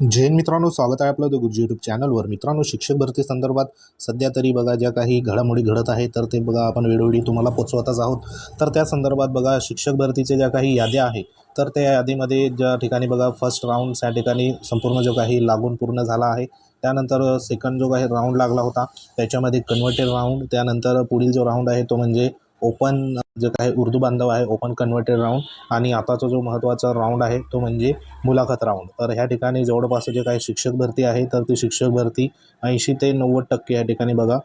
जय हिंद मित्रांनो, स्वागत आहे आपलं द गुरुजी यूट्यूब चॅनलवर। मित्रांनो, शिक्षक भरती संदर्भात सध्या तरी बघा ज्या काही घडामोडी घडत आहे तर ते बघा आपण वेळोवेळी तुम्हाला पोचवतच आहोत। तर त्या संदर्भात बघा शिक्षक भरतीच्या ज्या काही याद्या आहे तर त्या यादीमध्ये ज्या ठिकाणी बघा फर्स्ट राऊंड त्या ठिकाणी संपूर्ण जो काही लागून पूर्ण झाला आहे। त्यानंतर सेकंड जो काही राऊंड लागला होता त्याच्यामध्ये कन्व्हर्टेड राऊंड, त्यानंतर पुढील जो राऊंड आहे तो म्हणजे ओपन जे काही उर्दू बांधव आहे ओपन कन्व्हर्टेड राऊंड, आणि आताचा जो महत्त्वाचा राऊंड आहे तो म्हणजे मुलाखत राऊंड। तर ह्या ठिकाणी जवळपास जे काही शिक्षक भरती आहे तर ती शिक्षक भरती 80 ते 90% या ठिकाणी बघा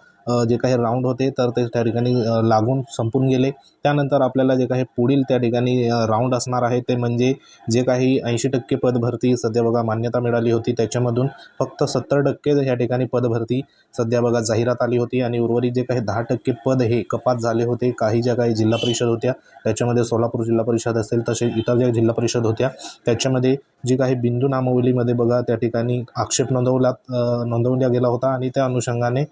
जे काही राऊंड होते तर ते त्या ठिकाणी लागून संपून गेले। त्यानंतर आपल्याला जे काही पुढील त्या ठिकाणी राऊंड असणार आहे ते म्हणजे जे काही 80% पदभरती सध्या बघा मान्यता मिळाली होती त्याच्यामधून फक्त 70% ह्या ठिकाणी पदभरती सध्या बघा जाहिरात आली होती, आणि उर्वरित जे काही 10% पद हे कपात झाले होते। काही ज्या काही जिल्हा परिषद होत्या त्याच्यामध्ये सोलापूर जिल्हा परिषद असेल तसे इतर ज्या जिल्हा परिषद होत्या त्याच्यामध्ये जी काही बिंदू नामावलीमध्ये बघा त्या ठिकाणी आक्षेप नोंदवला गेला होता, आणि त्या अनुषंगाने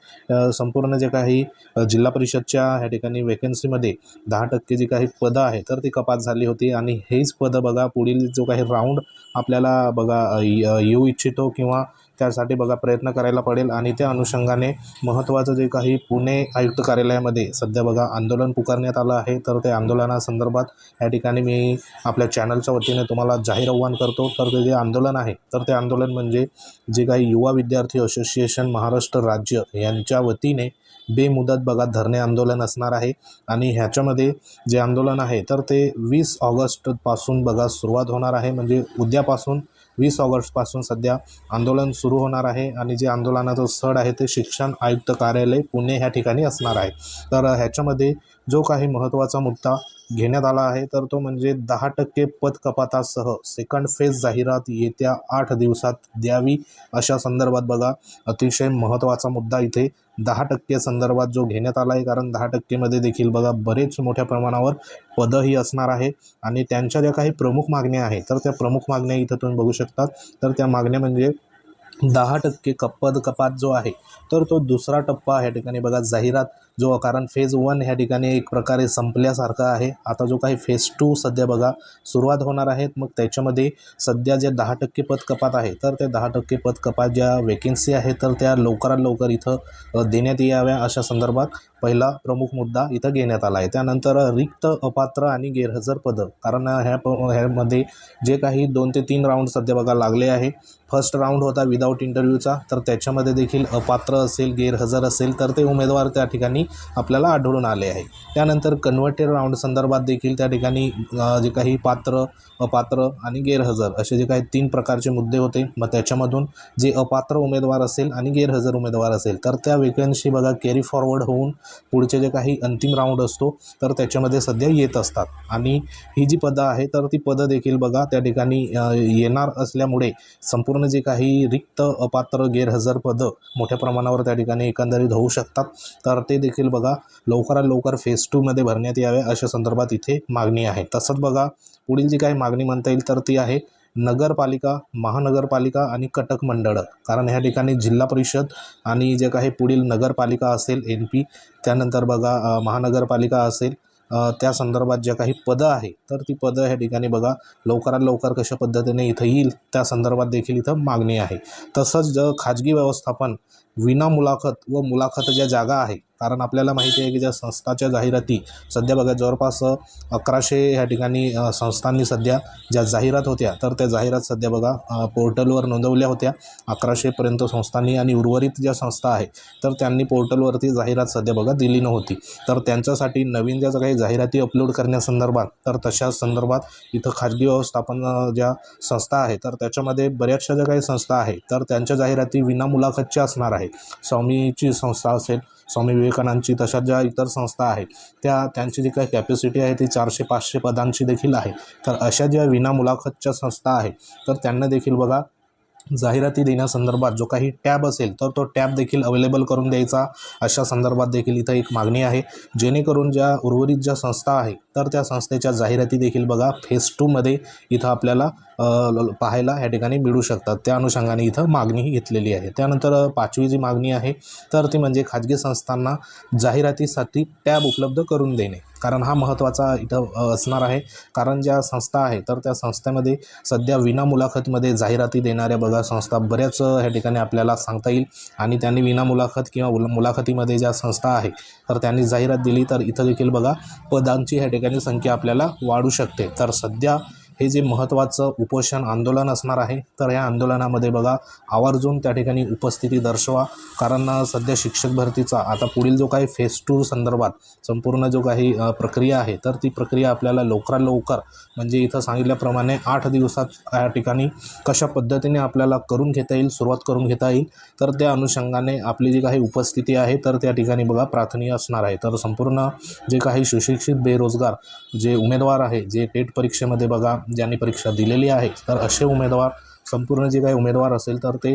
संपूर्ण जे काही जिल्हा परिषदच्या ह्या ठिकाणी वेकन्सीमध्ये 10% जी काही पदं आहे तर ती कपात झाली होती। आणि हेच पदं बघा पुढील जो काही राऊंड आपल्याला बघा येऊ इच्छितो किंवा त्यासाठी बघा प्रयत्न करायला पडेल। आणि त्या अनुषंगाने महत्त्वाचं जे काही पुणे आयुक्त कार्यालयामध्ये सध्या बघा आंदोलन पुकारण्यात आलं आहे, तर त्या आंदोलनासंदर्भात या ठिकाणी मी आपल्या चॅनलच्या वतीने तुम्हाला जाहीर आव्हान करतो। तर ते जे आंदोलन आहे तर ते आंदोलन म्हणजे जे काही युवा विद्यार्थी असोसिएशन महाराष्ट्र राज्य यांच्या वतीने बेमुदत बघा धरणे आंदोलन असणार आहे। आणि ह्याच्यामध्ये जे आंदोलन आहे तर ते 20 ऑगस्टपासून बघा सुरुवात होणार आहे, म्हणजे उद्यापासून 20 ऑगस्टपासून सध्या आंदोलन सुरू होणार आहे। आणि जे आंदोलनाचं स्थळ आहे ते शिक्षण आयुक्त कार्यालय पुणे ह्या ठिकाणी असणार आहे। तर ह्याच्यामध्ये जो काही महत्त्वाचा मुद्दा घेण्यात आला आहे तर तो म्हणजे 10% पद कपातासह सेकंड फेज जाहिरात येत्या 8 दिवसात द्यावी अशा संदर्भात बघा अतिशय महत्त्वाचा मुद्दा इथे 10% संदर्भात जो घेण्यात आला आहे, कारण 10% मध्ये देखील बघा बरेच मोठ्या प्रमाणावर पदही असणार आहे। आणि त्यांच्या ज्या काही प्रमुख मागण्या आहेत तर त्या प्रमुख मागण्या इथं तुम्ही बघू शकता। तर त्या मागण्या म्हणजे 10% पद कपात जो आहे तर तो दुसरा टप्पा ह्या ठिकाणी बघा जाहिरात जो, कारण फेज 1 ह्या ठिकाणी एक प्रकारे संपल्यासारखं आहे। आता जो काही फेज 2 सध्या बघा सुरुवात होणार आहेत, मग त्याच्यामध्ये सध्या जे 10% पद कपात आहे तर त्या 10% पद कपात ज्या वेकेन्सी आहे तर त्या लवकरात लवकर इथं देण्यात याव्या अशा संदर्भात पहिला प्रमुख मुद्दा इथं घेण्यात आला आहे। त्यानंतर रिक्त, अपात्र आणि गैरहजर पदं, कारण ह्यामध्ये जे काही 2 ते 3 राऊंड सध्या बघा लागले आहे। फर्स्ट राऊंड होता विदाऊट इंटरव्ह्यूचा, तर त्याच्यामध्ये देखील अपात्र असेल गैरहजर असेल तर ते उमेदवार त्या ठिकाणी आपल्याला आढळून आले आहे। त्यानंतर कन्व्हर्टेड राऊंड संदर्भात देखील त्या ठिकाणी जे काही पात्र, अपात्र आणि गैरहजर असे जे काही 3 प्रकारचे मुद्दे होते, मग त्याच्यामधून जे अपात्र उमेदवार असेल आणि गैरहजर उमेदवार असेल तर त्या वेकन्सी बघा कॅरी फॉरवर्ड होऊन पुढचे जे काही अंतिम राऊंड असतो तर त्याच्यामध्ये सध्या येत असतात। आणि ही जी पदं आहे तर ती पदं देखील बघा त्या ठिकाणी येणार असल्यामुळे संपूर्ण जे काही रिक्त, अपात्र, गैरहजर पदं मोठ्या प्रमाणावर त्या ठिकाणी एकंदरीत होऊ शकतात। तर ते देखील बघा लवकरात लवकर फेज 2 मध्ये भरण्यात यावे अशा संदर्भात इथे मागणी आहे। तसंच बघा पुढील जी काही मागणी म्हणता येईल तर ती आहे नगरपालिका, महानगरपालिका आणि कटक मंडळ, कारण ह्या ठिकाणी जिल्हा परिषद आणि जे काही पुढील नगरपालिका असेल NP, त्यानंतर बघा महानगरपालिका असेल, त्या संदर्भात ज्या काही पदं आहे तर ती पदं ह्या ठिकाणी बघा लवकरात लवकर कशा पद्धतीने इथं येईल त्या संदर्भात देखील इथं मागणी आहे। तसंच खाजगी व्यवस्थापन विना मुलाखत व मुलाखत ज्या जागा आहे, कारण आपल्याला माहिती आहे की ज्या संस्थाच्या जाहिराती सध्या बघा जवळपास 1100 ह्या ठिकाणी संस्थांनी सध्या ज्या जाहिरात होत्या तर त्या जाहिरात सध्या बघा पोर्टलवर नोंदवल्या होत्या 1100पर्यंत संस्थांनी, आणि उर्वरित ज्या संस्था आहे तर त्यांनी पोर्टलवरती जाहिरात सध्या बघा दिली नव्हती। तर त्यांच्यासाठी नवीन ज्या काही जाहिराती अपलोड करण्यासंदर्भात तर तशा संदर्भात इथं खाजगी व्यवस्थापन ज्या संस्था आहे तर त्याच्यामध्ये बऱ्याचशा ज्या काही संस्था आहे तर त्यांच्या जाहिराती विना मुलाखतच्या असणार आहे। स्वामीची संस्था असेल, स्वामी विवेकानंदची, तशाच ज्या इतर संस्था आहेत त्यांची जी काही कॅपॅसिटी आहे ती 400-500 पदांची देखील आहे। तर अशा ज्या विना मुलाखतच्या संस्था आहेत तर त्यांना देखील बघा जाहिराती देण्यासंदर्भात जो काही टॅब असेल तर तो टॅब देखील अवेलेबल करून द्यायचा अशा संदर्भात देखील इथं एक मागणी आहे, जेणेकरून ज्या उर्वरित ज्या संस्था आहे तर त्या संस्थेच्या जाहिराती देखील बघा फेज 2 मध्ये इथं आपल्याला पाहायला या ठिकाणी मिळू शकतात। त्या अनुषंगाने इथं मागणीही घेतलेली आहे। त्यानंतर 5वी जी मागणी आहे तर ती म्हणजे खाजगी संस्थांना जाहिरातीसाठी टॅब उपलब्ध करून देणे, कारण हा महत्त्वाचा इथं असणार आहे. कारण ज्या संस्था आहे तर त्या संस्थेमध्ये सध्या विना मुलाखतमध्ये जाहिराती देणाऱ्या बघा संस्था बऱ्याच ह्या ठिकाणी आपल्याला सांगता येईल. आणि त्यांनी विना मुलाखत किंवा मुलाखतीमध्ये ज्या संस्था आहे तर त्यांनी जाहिरात दिली तर इथं देखील बघा पदांची ह्या ठिकाणी संख्या आपल्याला वाढू शकते. तर सध्या हे जे महत्त्वाचं उपोषण आंदोलन असणार आहे तर ह्या आंदोलनामध्ये बघा आवर्जून त्या ठिकाणी उपस्थिती दर्शवा. कारण सध्या शिक्षक भरतीचा आता पुढील जो काही फेज 2 संदर्भात संपूर्ण जो काही प्रक्रिया आहे तर ती प्रक्रिया आपल्याला लवकरात लवकर म्हणजे इथं सांगितल्याप्रमाणे 8 दिवसात या ठिकाणी कशा पद्धतीने आपल्याला करून घेता येईल, सुरुवात करून घेता येईल. तर त्या अनुषंगाने आपली जी काही उपस्थिती आहे तर त्या ठिकाणी बघा प्रार्थनीय असणार आहे. तर संपूर्ण जे काही सुशिक्षित बेरोजगार जे उमेदवार आहे जे टेट परीक्षेमध्ये बघा ज्यांनी परीक्षा दिलेली आहे तर असे उमेदवार संपूर्ण जे काही उमेदवार असेल तर ते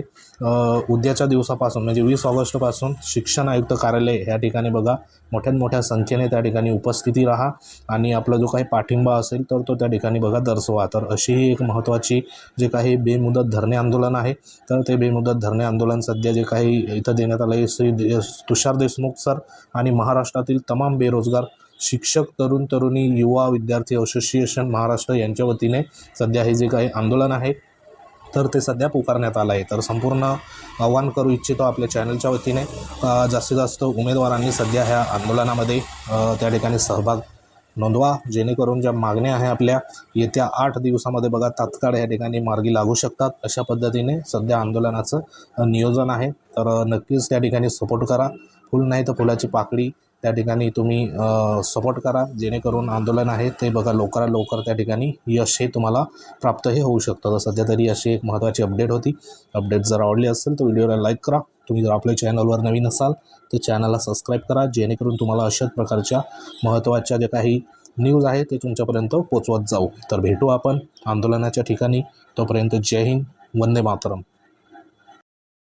उद्याच्या दिवसापासून म्हणजे 20 ऑगस्टपासून शिक्षण आयुक्त कार्यालय ह्या ठिकाणी बघा मोठ्या संख्येने त्या ठिकाणी उपस्थिती राहा आणि आपला जो काही पाठिंबा असेल तर तो त्या ठिकाणी बघा दर्शवा. तर अशी ही एक महत्त्वाची जे काही बेमुदत धरणे आंदोलन आहे तर ते बेमुदत धरणे आंदोलन सध्या जे काही इथं देण्यात आलं आहे श्री तुषार देशमुख सर आणि महाराष्ट्रातील तमाम बेरोजगार शिक्षक, तरुणी, युवा विद्यार्थी असोसिएशन महाराष्ट्र यांच्या वतीने सध्या हे जे काही आंदोलन आहे तर ते सध्या पुकारण्यात आलं आहे. तर संपूर्ण आव्हान करू इच्छितो आपल्या चॅनलच्या वतीने जास्तीत जास्त उमेदवारांनी सध्या ह्या आंदोलनामध्ये त्या ठिकाणी सहभाग नोंदवा जेणेकरून ज्या मागण्या आहे आपल्या येत्या 8 दिवसामध्ये बघा तात्काळ या ठिकाणी मार्गी लागू शकतात. अशा पद्धतीने सध्या आंदोलनाचं नियोजन आहे. तर नक्कीच त्या ठिकाणी सपोर्ट करा. फुल नाही तर फुलाची पाकळी त्या ठिकाणी तुम्ही सपोर्ट करा जेणेकरून आंदोलन आहे ते बघा लवकरात लवकर त्या ठिकाणी यश हे तुम्हाला प्राप्तही होऊ शकतं. तर सध्या तरी अशी एक महत्त्वाची अपडेट होती. अपडेट जर आवडली असेल तर व्हिडिओला लाईक करा. तुम्ही जर आपल्या चॅनलवर नवीन असाल तर चॅनलला सबस्क्राईब करा जेणेकरून तुम्हाला अशाच प्रकारच्या महत्त्वाच्या ज्या काही न्यूज आहे ते तुमच्यापर्यंत पोचवत जाऊ. तर भेटू आपण आंदोलनाच्या ठिकाणी. तोपर्यंत जय हिंद, वंदे मातरम.